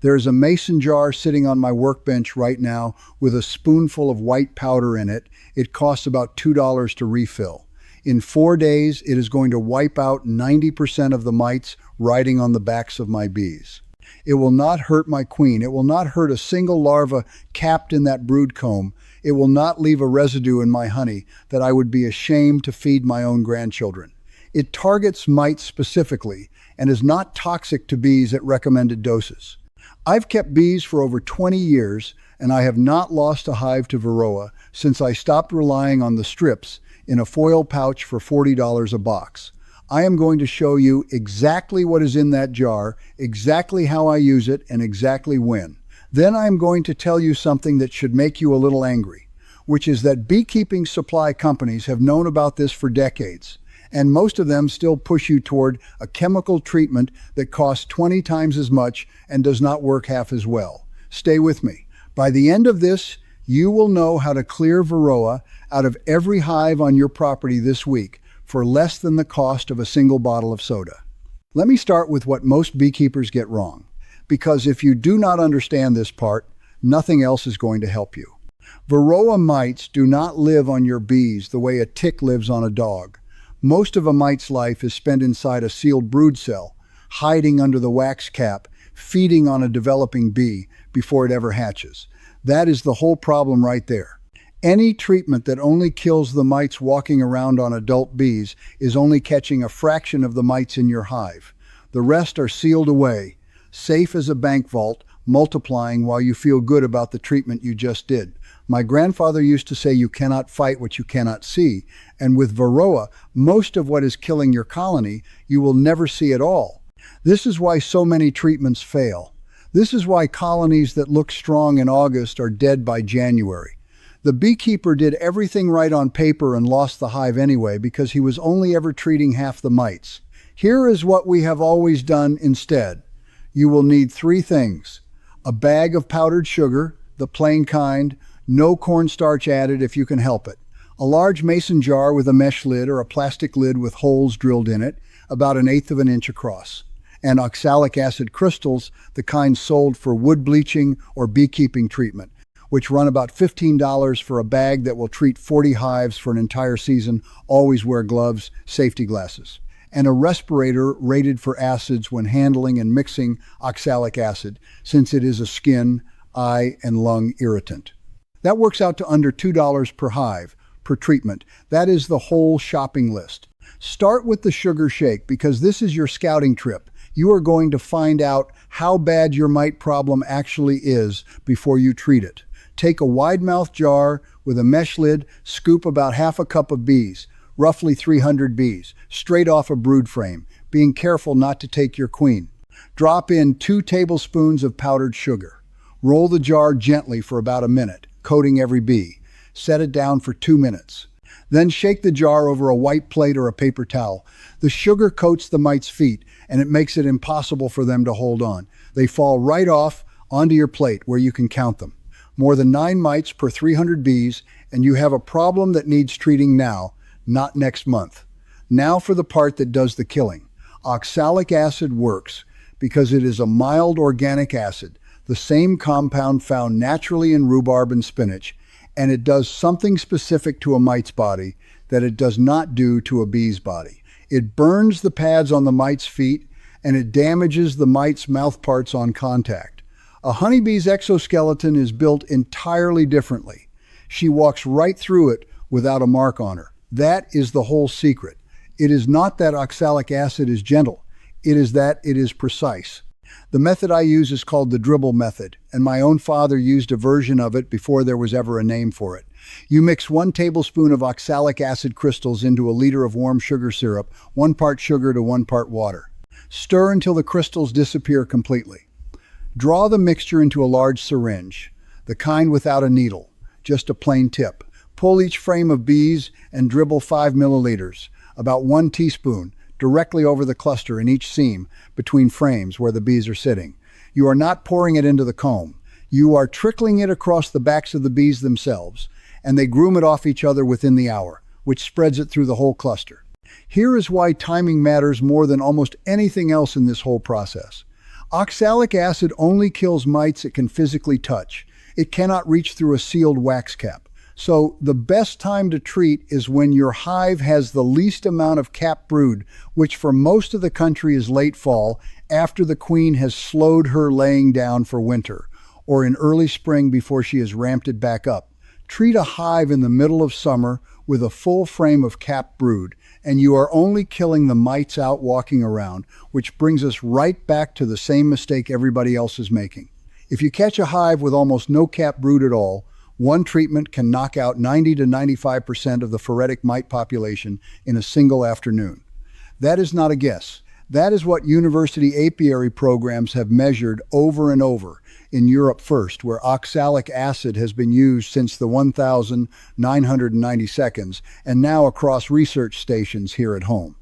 There's a mason jar sitting on my workbench right now with a spoonful of white powder in it. It costs about $2 to refill. In 4 days, it is going to wipe out 90% of the mites riding on the backs of my bees. It will not hurt my queen. It will not hurt a single larva capped in that brood comb. It will not leave a residue in my honey that I would be ashamed to feed my own grandchildren. It targets mites specifically and is not toxic to bees at recommended doses. I've kept bees for over 20 years, and I have not lost a hive to Varroa since I stopped relying on the strips in a foil pouch for $40 a box. I am going to show you exactly what is in that jar, exactly how I use it, and exactly when. Then I am going to tell you something that should make you a little angry, which is that beekeeping supply companies have known about this for decades, and most of them still push you toward a chemical treatment that costs 20 times as much and does not work half as well. Stay with me. By the end of this, you will know how to clear Varroa out of every hive on your property this week for less than the cost of a single bottle of soda. Let me start with what most beekeepers get wrong, because if you do not understand this part, nothing else is going to help you. Varroa mites do not live on your bees the way a tick lives on a dog. Most of a mite's life is spent inside a sealed brood cell, hiding under the wax cap, feeding on a developing bee before it ever hatches. That is the whole problem right there. Any treatment that only kills the mites walking around on adult bees is only catching a fraction of the mites in your hive. The rest are sealed away, safe as a bank vault, multiplying while you feel good about the treatment you just did. My grandfather used to say you cannot fight what you cannot see, and with Varroa, most of what is killing your colony, you will never see at all. This is why so many treatments fail. This is why colonies that look strong in August are dead by January. The beekeeper did everything right on paper and lost the hive anyway because he was only ever treating half the mites. Here is what we have always done instead. You will need 3 things: a bag of powdered sugar, the plain kind, no cornstarch added if you can help it, a large mason jar with a mesh lid or a plastic lid with holes drilled in it, about 1/8 of an inch across, and oxalic acid crystals, the kind sold for wood bleaching or beekeeping treatment, which run about $15 for a bag that will treat 40 hives for an entire season. Always wear gloves, safety glasses, and a respirator rated for acids when handling and mixing oxalic acid, since it is a skin, eye, and lung irritant. That works out to under $2 per hive, per treatment. That is the whole shopping list. Start with the sugar shake because this is your scouting trip. You are going to find out how bad your mite problem actually is before you treat it. Take a wide-mouthed jar with a mesh lid, scoop about half a cup of bees, roughly 300 bees, straight off a brood frame, being careful not to take your queen. Drop in 2 tablespoons of powdered sugar. Roll the jar gently for about a minute, coating every bee. Set it down for 2 minutes. Then shake the jar over a white plate or a paper towel. The sugar coats the mites' feet, and it makes it impossible for them to hold on. They fall right off onto your plate where you can count them. More than 9 mites per 300 bees, and you have a problem that needs treating now, not next month. Now for the part that does the killing. Oxalic acid works because it is a mild organic acid, the same compound found naturally in rhubarb and spinach, and it does something specific to a mite's body that it does not do to a bee's body. It burns the pads on the mite's feet, and it damages the mite's mouthparts on contact. A honeybee's exoskeleton is built entirely differently. She walks right through it without a mark on her. That is the whole secret. It is not that oxalic acid is gentle. It is that it is precise. The method I use is called the dribble method, and my own father used a version of it before there was ever a name for it. You mix 1 tablespoon of oxalic acid crystals into a liter of warm sugar syrup, 1 part sugar to 1 part water. Stir until the crystals disappear completely. Draw the mixture into a large syringe, the kind without a needle, just a plain tip. Pull each frame of bees and dribble 5 milliliters, about 1 teaspoon, directly over the cluster in each seam between frames where the bees are sitting. You are not pouring it into the comb. You are trickling it across the backs of the bees themselves, and they groom it off each other within the hour, which spreads it through the whole cluster. Here is why timing matters more than almost anything else in this whole process. Oxalic acid only kills mites it can physically touch. It cannot reach through a sealed wax cap. So the best time to treat is when your hive has the least amount of capped brood, which for most of the country is late fall, after the queen has slowed her laying down for winter, or in early spring before she has ramped it back up. Treat a hive in the middle of summer with a full frame of capped brood, and you are only killing the mites out walking around, which brings us right back to the same mistake everybody else is making. If you catch a hive with almost no capped brood at all, one treatment can knock out 90 to 95% of the phoretic mite population in a single afternoon. That is not a guess. That is what university apiary programs have measured over and over, in Europe first, where oxalic acid has been used since the 1992, and now across research stations here at home.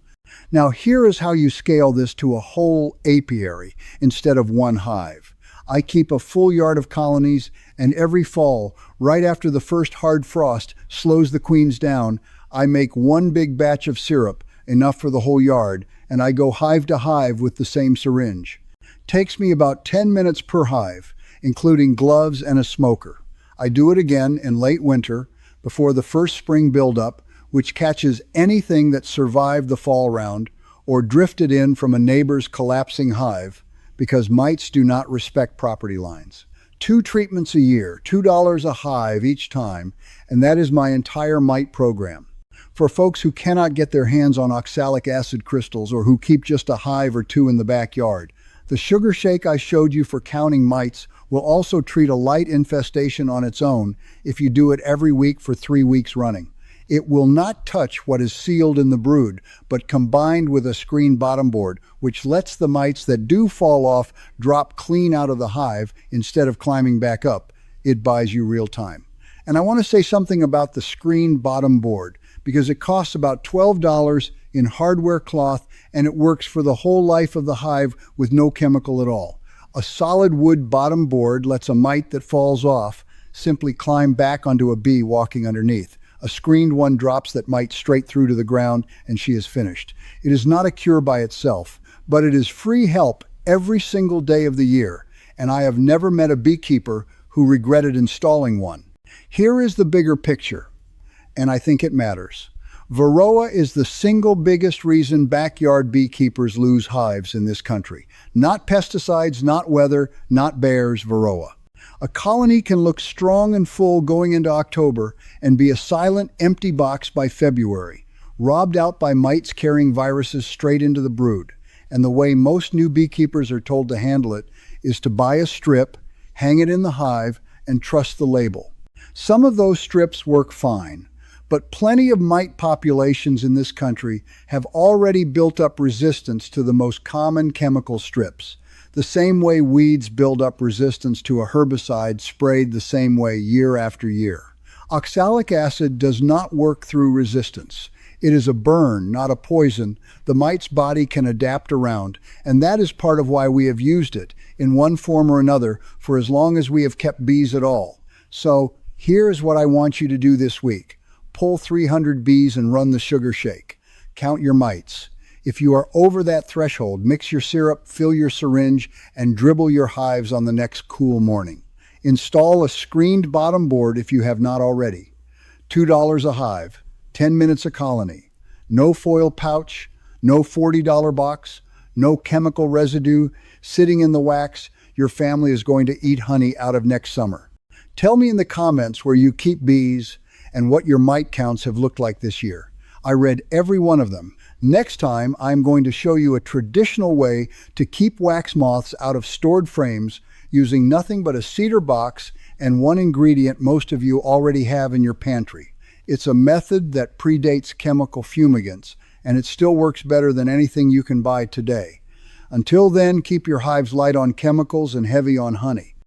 Now here is how you scale this to a whole apiary instead of one hive. I keep a full yard of colonies, and every fall, right after the first hard frost slows the queens down, I make one big batch of syrup, enough for the whole yard, and I go hive to hive with the same syringe. Takes me about 10 minutes per hive, including gloves and a smoker. I do it again in late winter, before the first spring buildup, which catches anything that survived the fall round or drifted in from a neighbor's collapsing hive, because mites do not respect property lines. 2 treatments a year, $2 a hive each time, and that is my entire mite program. For folks who cannot get their hands on oxalic acid crystals or who keep just a hive or 2 in the backyard, the sugar shake I showed you for counting mites will also treat a light infestation on its own if you do it every week for 3 weeks running. It will not touch what is sealed in the brood, but combined with a screen bottom board, which lets the mites that do fall off drop clean out of the hive instead of climbing back up, it buys you real time. And I want to say something about the screen bottom board, because it costs about $12 in hardware cloth, and it works for the whole life of the hive with no chemical at all. A solid wood bottom board lets a mite that falls off simply climb back onto a bee walking underneath. A screened one drops that mite straight through to the ground, and she is finished. It is not a cure by itself, but it is free help every single day of the year, and I have never met a beekeeper who regretted installing one. Here is the bigger picture, and I think it matters. Varroa is the single biggest reason backyard beekeepers lose hives in this country. Not pesticides, not weather, not bears, Varroa. A colony can look strong and full going into October and be a silent, empty box by February, robbed out by mites carrying viruses straight into the brood. And the way most new beekeepers are told to handle it is to buy a strip, hang it in the hive, and trust the label. Some of those strips work fine, but plenty of mite populations in this country have already built up resistance to the most common chemical strips, the same way weeds build up resistance to a herbicide sprayed the same way year after year. Oxalic acid does not work through resistance. It is a burn, not a poison. The mite's body can adapt around, and that is part of why we have used it, in one form or another, for as long as we have kept bees at all. So, here is what I want you to do this week. Pull 300 bees and run the sugar shake. Count your mites. If you are over that threshold, mix your syrup, fill your syringe, and dribble your hives on the next cool morning. Install a screened bottom board if you have not already. $2 a hive, 10 minutes a colony. No foil pouch, no $40 box, no chemical residue sitting in the wax. Your family is going to eat honey out of next summer. Tell me in the comments where you keep bees and what your mite counts have looked like this year. I read every one of them. Next time, I'm going to show you a traditional way to keep wax moths out of stored frames using nothing but a cedar box and one ingredient most of you already have in your pantry. It's a method that predates chemical fumigants, and it still works better than anything you can buy today. Until then, keep your hives light on chemicals and heavy on honey.